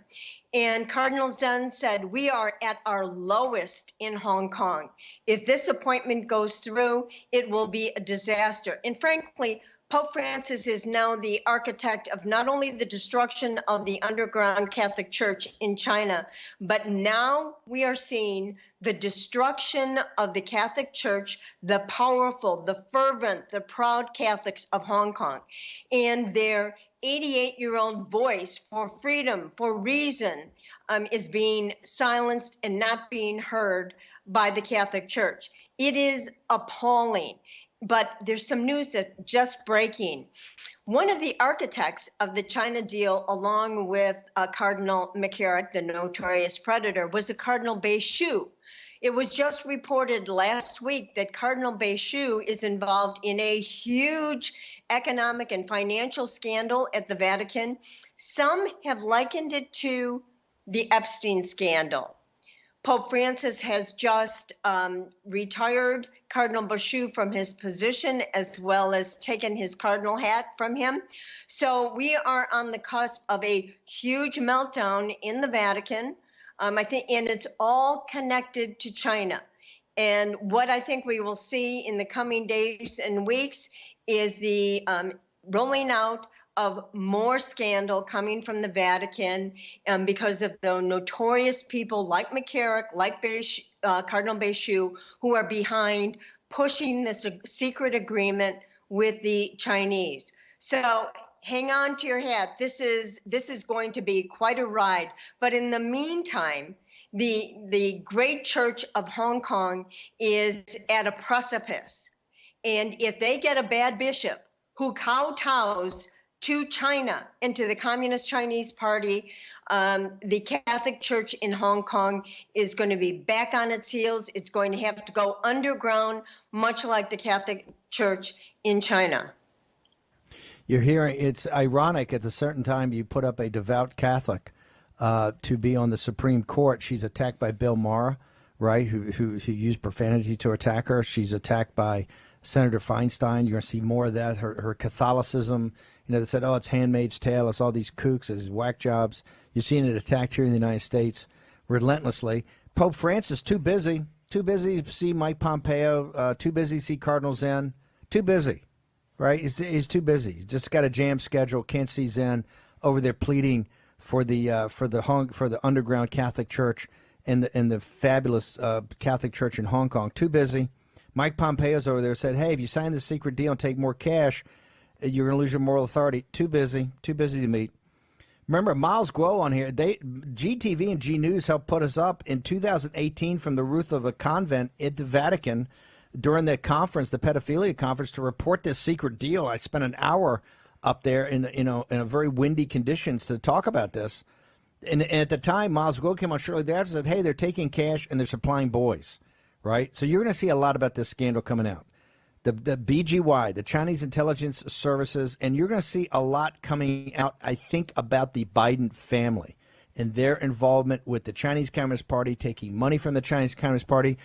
And Cardinal Zen said, we are at our lowest in Hong Kong. If this appointment goes through, it will be a disaster. And frankly, Pope Francis is now the architect of not only the destruction of the underground Catholic Church in China, but now we are seeing the destruction of the Catholic Church, the powerful, the fervent, the proud Catholics of Hong Kong, and their 88-year-old voice for freedom, for reason, is being silenced and not being heard by the Catholic Church. It is appalling. But there's some news that's just breaking. One of the architects of the China deal, along with Cardinal McCarrick, the notorious predator, was a Cardinal Beishu. It was just reported last week that Cardinal Beishu is involved in a huge economic and financial scandal at the Vatican. Some have likened it to the Epstein scandal. Pope Francis has just retired Cardinal Beishu from his position, as well as taken his cardinal hat from him. So we are on the cusp of a huge meltdown in the Vatican. I think, and it's all connected to China. And what I think we will see in the coming days and weeks is the rolling out of more scandal coming from the Vatican because of the notorious people like McCarrick, like Cardinal Beishu, who are behind pushing this secret agreement with the Chinese. So hang on to your hat. This is going to be quite a ride. But in the meantime, the great Church of Hong Kong is at a precipice. And if they get a bad bishop who kowtows to China and to the Communist Chinese Party, the Catholic Church in Hong Kong is going to be back on its heels. It's going to have to go underground, much like the Catholic Church in China. You're hearing, it's ironic, at a certain time you put up a devout Catholic to be on the Supreme Court. She's attacked by Bill Maher, right, who used profanity to attack her. She's attacked by Senator Feinstein. You're going to see more of that. Her Catholicism, they said, oh, it's Handmaid's Tale. It's all these kooks, it's whack jobs. You're seeing it attacked here in the United States relentlessly. Pope Francis, too busy to see Mike Pompeo, too busy to see Cardinal Zen, too busy, right? He's too busy. He's just got a jam schedule. Can't see Zen over there pleading for the underground Catholic Church and the fabulous Catholic Church in Hong Kong. Too busy. Mike Pompeo's over there, said, hey, if you sign this secret deal and take more cash, you're going to lose your moral authority. Too busy to meet. Remember, Milesguo on here, GTV and G News helped put us up in 2018 from the roof of a convent at the Vatican during that conference, the pedophilia conference, to report this secret deal. I spent an hour up there in a very windy conditions to talk about this. And at the time, Milesguo came on shortly thereafter and said, hey, they're taking cash and they're supplying boys, right? So you're going to see a lot about this scandal coming out. The BGY, the Chinese Intelligence Services, and you're going to see a lot coming out, I think, about the Biden family and their involvement with the Chinese Communist Party, taking money from the Chinese Communist Party,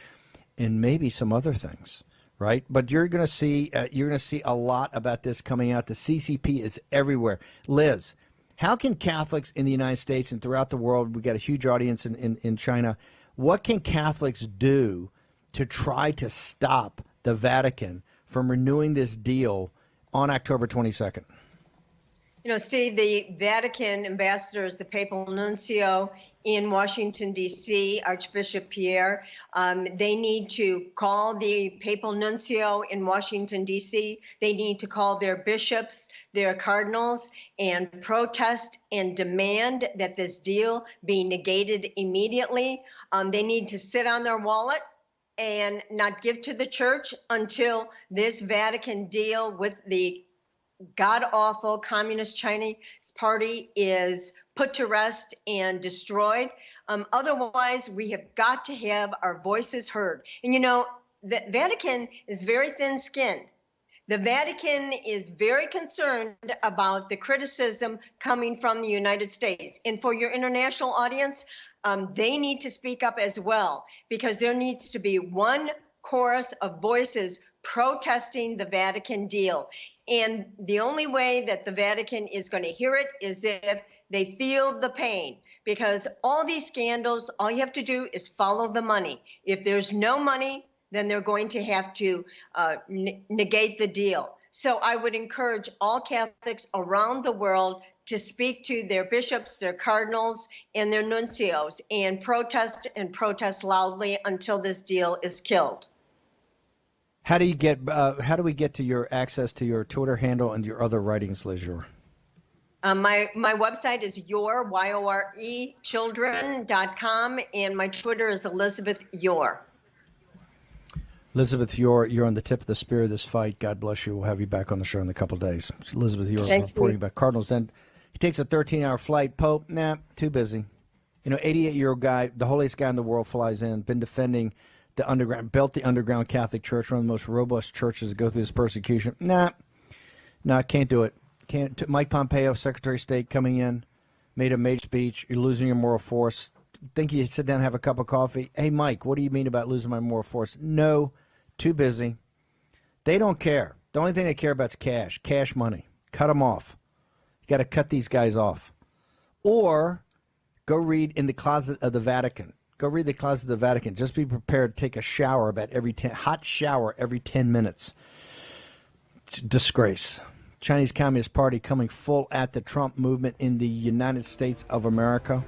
and maybe some other things, right? But you're going to see a lot about this coming out. The CCP is everywhere. Liz, how can Catholics in the United States and throughout the world, we've got a huge audience in China, what can Catholics do to try to stop the Vatican from renewing this deal on October 22nd? Steve, the Vatican ambassadors, the papal nuncio in Washington, D.C., Archbishop Pierre, they need to call the papal nuncio in Washington, D.C. They need to call their bishops, their cardinals, and protest and demand that this deal be negated immediately. They need to sit on their wallet and not give to the church until this Vatican deal with the god-awful Communist Chinese Party is put to rest and destroyed. Otherwise, we have got to have our voices heard. And the Vatican is very thin-skinned. The Vatican is very concerned about the criticism coming from the United States. And for your international audience, they need to speak up as well, because there needs to be one chorus of voices protesting the Vatican deal. And the only way that the Vatican is going to hear it is if they feel the pain, because all these scandals, all you have to do is follow the money. If there's no money, then they're going to have to negate the deal. So I would encourage all Catholics around the world to speak to their bishops, their cardinals, and their nuncios, and protest loudly until this deal is killed. How do you get? How do we get to your access to your Twitter handle and your other writings, Liz Yore? My website is children.com, and my Twitter is Elizabeth Yore. Elizabeth Yore, you're on the tip of the spear of this fight. God bless you. We'll have you back on the show in a couple of days. Elizabeth Yore reporting about Cardinals. Then he takes a 13-hour flight. Pope, nah, too busy. 88-year-old guy, the holiest guy in the world, flies in, been defending the underground, built the underground Catholic Church, one of the most robust churches to go through this persecution. Nah, can't do it. Can't. Mike Pompeo, Secretary of State, coming in, made a major speech. You're losing your moral force. Think you sit down and have a cup of coffee. Hey, Mike, what do you mean about losing my moral force? No, too busy. They don't care. The only thing they care about is cash money. Cut them off. You got to cut these guys off. Or go read In the Closet of the Vatican. Go read The Closet of the Vatican. Just be prepared to take a shower hot shower every 10 minutes. Disgrace. Chinese Communist Party coming full at the Trump movement in the United States of America.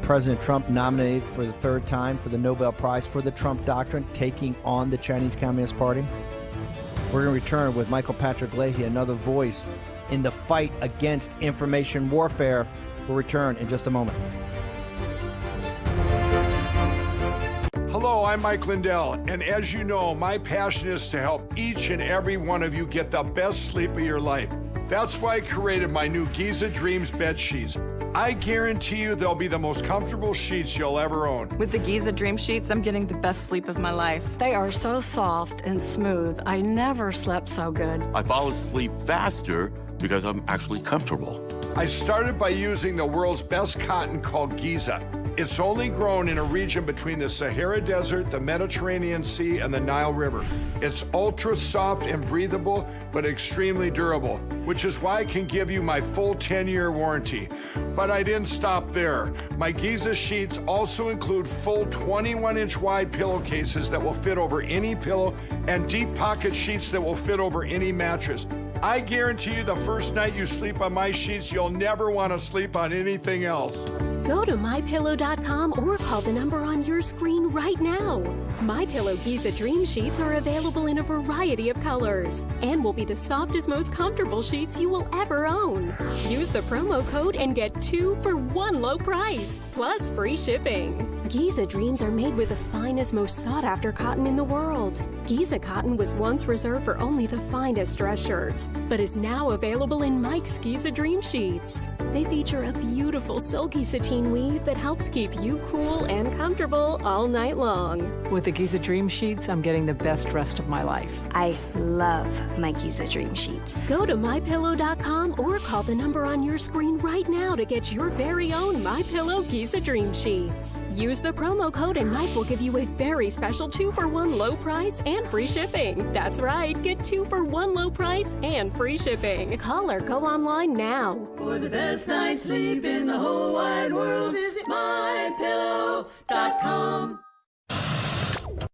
President Trump nominated for the third time for the Nobel Prize for the Trump Doctrine, taking on the Chinese Communist Party. We're going to return with Michael Patrick Leahy, another voice in the fight against information warfare. We'll return in just a moment. Hello, I'm Mike Lindell, and as you know, my passion is to help each and every one of you get the best sleep of your life. That's why I created my new Giza Dreams bed sheets. I guarantee you they'll be the most comfortable sheets you'll ever own. With the Giza Dream Sheets, I'm getting the best sleep of my life. They are so soft and smooth. I never slept so good. I fall asleep faster because I'm actually comfortable. I started by using the world's best cotton called Giza. It's only grown in a region between the Sahara Desert, the Mediterranean Sea, and the Nile River. It's ultra soft and breathable, but extremely durable, which is why I can give you my full 10-year warranty. But I didn't stop there. My Giza sheets also include full 21-inch wide pillowcases that will fit over any pillow and deep pocket sheets that will fit over any mattress. I guarantee you the first night you sleep on my sheets, you'll never want to sleep on anything else. Go to MyPillow.com or call the number on your screen right now. MyPillow Giza Dream Sheets are available in a variety of colors and will be the softest, most comfortable sheets you will ever own. Use the promo code and get 2 for 1 low price, plus free shipping. Giza Dreams are made with the finest, most sought-after cotton in the world. Giza cotton was once reserved for only the finest dress shirts, but is now available in Mike's Giza Dream Sheets. They feature a beautiful silky sateen weave that helps keep you cool and comfortable all night long. With the Giza Dream Sheets, I'm getting the best rest of my life. I love my Giza Dream Sheets. Go to MyPillow.com or call the number on your screen right now to get your very own MyPillow Giza Dream Sheets. Use the promo code and Mike will give you a very special 2 for 1 low price and free shipping. That's right, get 2 for 1 low price and free shipping. Call or go online now. For the best night's sleep in the whole wide world, visit MyPillow.com.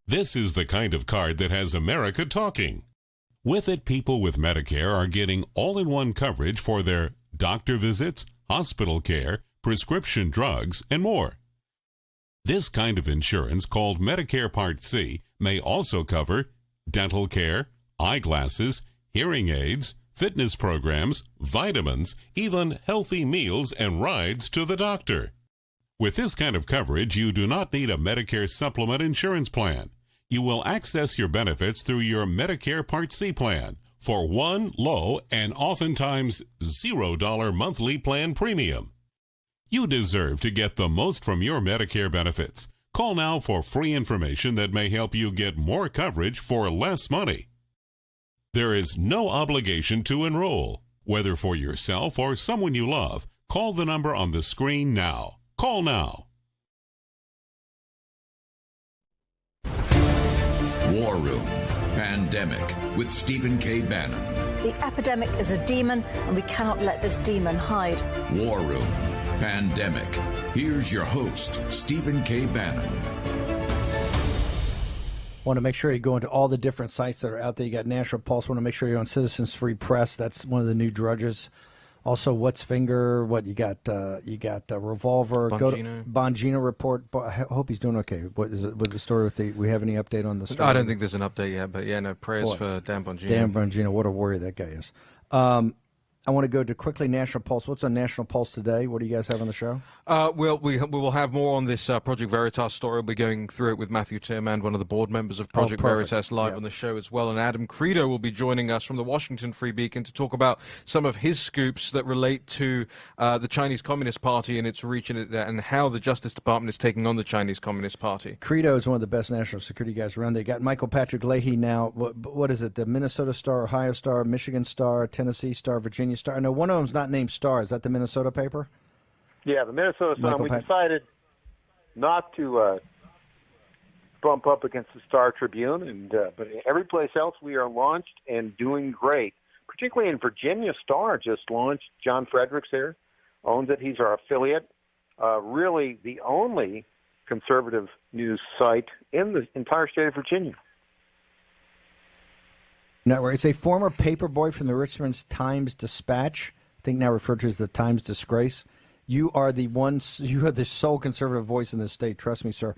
This is the kind of card that has America talking. With it, people with Medicare are getting all-in-one coverage for their doctor visits, hospital care, prescription drugs, and more. This kind of insurance, called Medicare Part C, may also cover dental care, eyeglasses, hearing aids, fitness programs, vitamins, even healthy meals and rides to the doctor. With this kind of coverage, you do not need a Medicare supplement insurance plan. You will access your benefits through your Medicare Part C plan for one low and oftentimes $0 monthly plan premium. You deserve to get the most from your Medicare benefits. Call now for free information that may help you get more coverage for less money. There is no obligation to enroll. Whether for yourself or someone you love, call the number on the screen now. Call now. War Room Pandemic with Stephen K. Bannon. The epidemic is a demon, and we cannot let this demon hide. War Room Pandemic. Here's your host, Stephen K. Bannon. Want to make sure you go into all the different sites that are out there. You got National Pulse. Want to make sure you're on Citizens Free Press. That's one of the new drudges. Also, What's Finger? What you got? Revolver. Bongino. Go to Bongino Report. I hope he's doing okay. What is it with the story? We have any update on the story? I don't think there's an update yet, but yeah, no prayers for Dan Bongino. Dan Bongino, what a warrior that guy is. I want to go to quickly National Pulse. What's on National Pulse today? What do you guys have on the show? We will have more on this Project Veritas story. We'll be going through it with Matthew Tim and one of the board members of Project Veritas live on the show as well. And Adam Credo will be joining us from the Washington Free Beacon to talk about some of his scoops that relate to the Chinese Communist Party and its reach and how the Justice Department is taking on the Chinese Communist Party. Credo is one of the best national security guys around. They got Michael Patrick Leahy now. What is it? The Minnesota Star, Ohio Star, Michigan Star, Tennessee Star, Virginia Star. I know one of them's not named Star. Is that the Minnesota paper? Yeah, the Minnesota Sun. We decided not to bump up against the Star Tribune, but every place else we are launched and doing great. Particularly in Virginia, Star just launched. John Fredericks there owns it. He's our affiliate. Really the only conservative news site in the entire state of Virginia. Network. It's a former paperboy from the Richmond Times-Dispatch, I think now referred to as the Times-Disgrace. You are the sole conservative voice in this state. Trust me, sir.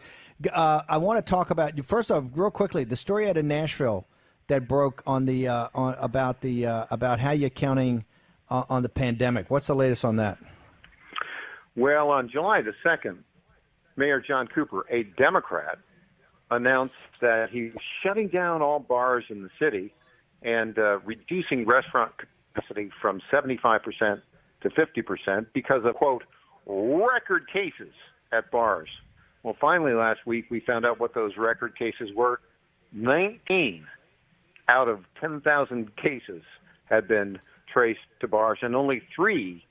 I want to talk about, first off, real quickly, the story out of Nashville that broke on the about how you're counting on the pandemic. What's the latest on that? Well, on July the 2nd, Mayor John Cooper, a Democrat, announced that he was shutting down all bars in the city and reducing restaurant capacity from 75% to 50% because of, quote, record cases at bars. Well, finally last week we found out what those record cases were. 19 out of 10,000 cases had been traced to bars and only 3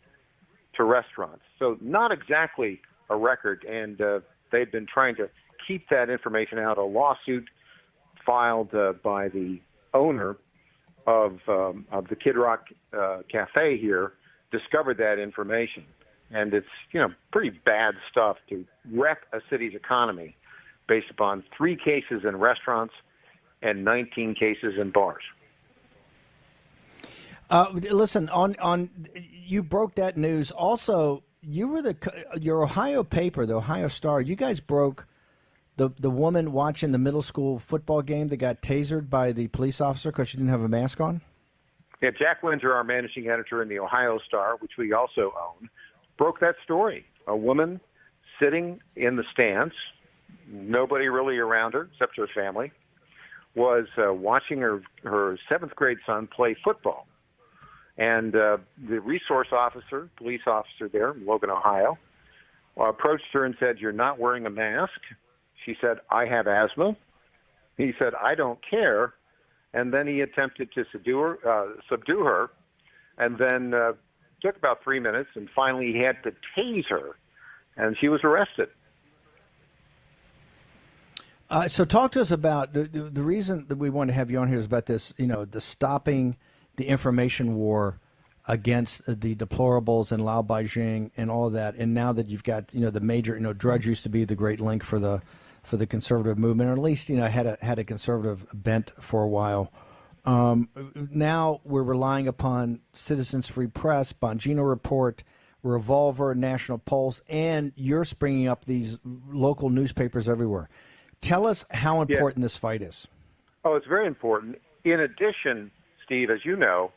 to restaurants. So not exactly a record, and they've been trying to keep that information out. A lawsuit filed by the owner of the Kid Rock Cafe here discovered that information, and it's pretty bad stuff to wreck a city's economy based upon 3 cases in restaurants and 19 cases in bars. Listen, on you broke that news. Also, you were your Ohio paper, the Ohio Star. You guys broke the woman watching the middle school football game that got tasered by the police officer because she didn't have a mask on. Yeah, Jack Windsor, our managing editor in the Ohio Star, which we also own, broke that story. A woman sitting in the stands, nobody really around her except her family, was watching her 7th grade son play football. And the resource officer, police officer there in Logan, Ohio, approached her and said, "You're not wearing a mask." She said, "I have asthma." He said, "I don't care." And then he attempted to subdue her, and then took about 3 minutes, and finally he had to tase her, and she was arrested. So talk to us about the reason that we want to have you on here is about this, the stopping the information war against the deplorables and Lao Beijing and all of that. And now that you've got, the major, Drudge used to be the great link for the conservative movement, or at least, had a conservative bent for a while. Now we're relying upon Citizens Free Press, Bongino Report, Revolver, National Pulse, and you're springing up these local newspapers everywhere. Tell us how important this fight is. Oh, it's very important. In addition, Steve, as you know,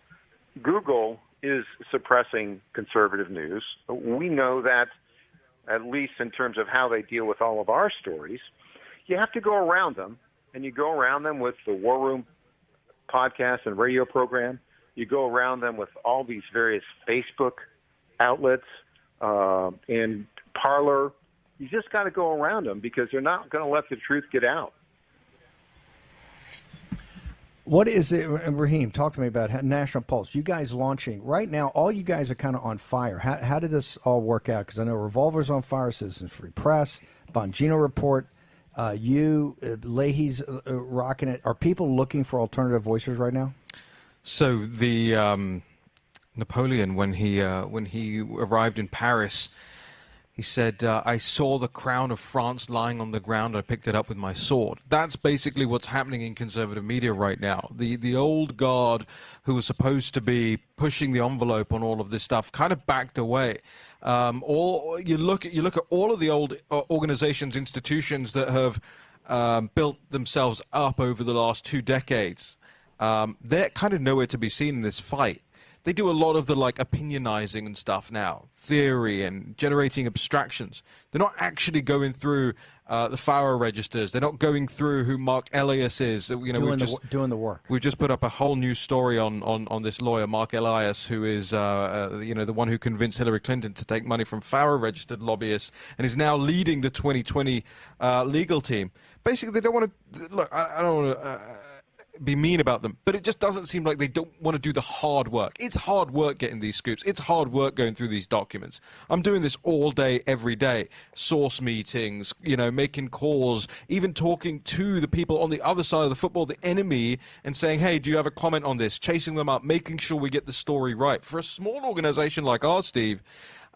Google is suppressing conservative news. We know that, at least in terms of how they deal with all of our stories. You have to go around them, and you go around them with the War Room podcast and radio program. You go around them with all these various Facebook outlets and Parler. You just got to go around them because they're not going to let the truth get out. What is it, Raheem? Talk to me about National Pulse. You guys launching right now. All you guys are kind of on fire. How did this all work out? Because I know Revolver's on fire, Citizens Free Press, Bongino Report. Leahy's rocking it. Are people looking for alternative voices right now? So the Napoleon, when he arrived in Paris, he said, "I saw the crown of France lying on the ground. I picked it up with my sword." That's basically what's happening in conservative media right now. The old guard who was supposed to be pushing the envelope on all of this stuff kind of backed away. Or you look at all of the old organizations, institutions that have built themselves up over the last 2 decades. They're kind of nowhere to be seen in this fight. They do a lot of the opinionizing and stuff now, theory and generating abstractions. They're not actually going through the FARA registers. They're not going through who Mark Elias is. Doing the work. We've just put up a whole new story on this lawyer, Mark Elias, who is the one who convinced Hillary Clinton to take money from FARA registered lobbyists and is now leading the 2020 legal team. Basically, they don't want to look. I don't want to be mean about them, but it just doesn't seem like they don't want to do the hard work. It's hard work getting these scoops. It's hard work going through these documents. I'm doing this all day, every day. Source meetings, making calls, even talking to the people on the other side of the football, the enemy, and saying, hey, do you have a comment on this? Chasing them up, making sure we get the story right. For a small organization like ours, Steve,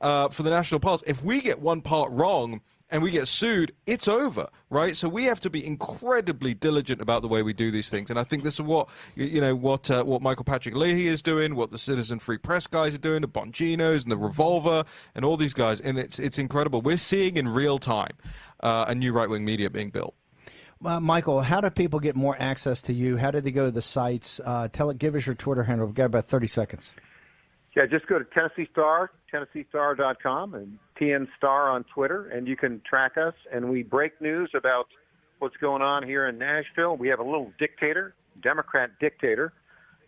for the National Pulse, if we get one part wrong and we get sued, it's over, right? So we have to be incredibly diligent about the way we do these things. And I think this is what Michael Patrick Leahy is doing, what the Citizen Free Press guys are doing, the Bonginos and the Revolver and all these guys. And it's incredible. We're seeing in real time a new right-wing media being built. Michael, how do people get more access to you? How do they go to the sites? Give us your Twitter handle. We've got about 30 seconds. Yeah, just go to Tennessee Star, TennesseeStar.com, and TN Star on Twitter, and you can track us. And we break news about what's going on here in Nashville. We have a little dictator, Democrat dictator,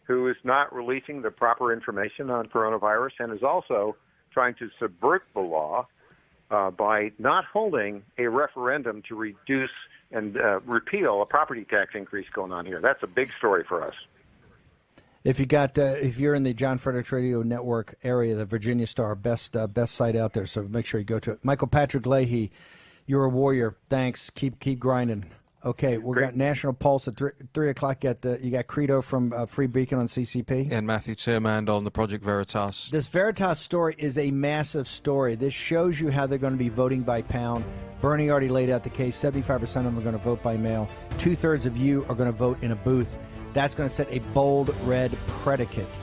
who is not releasing the proper information on coronavirus and is also trying to subvert the law by not holding a referendum to reduce and repeal a property tax increase going on here. That's a big story for us. If you're in the John Fredericks Radio Network area, the Virginia Star, best site out there. So make sure you go to it. Michael Patrick Leahy, you're a warrior. Thanks. Keep grinding. Okay, we've got National Pulse at 3 o'clock. You got Credo from Free Beacon on CCP. And Matthew Tiermand on the Project Veritas. This Veritas story is a massive story. This shows you how they're going to be voting by pound. Bernie already laid out the case. 75% of them are going to vote by mail. 2/3 of you are going to vote in a booth. That's going to set a bold red predicate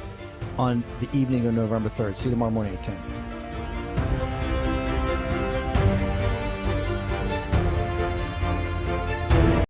on the evening of November 3rd. See you tomorrow morning at 10.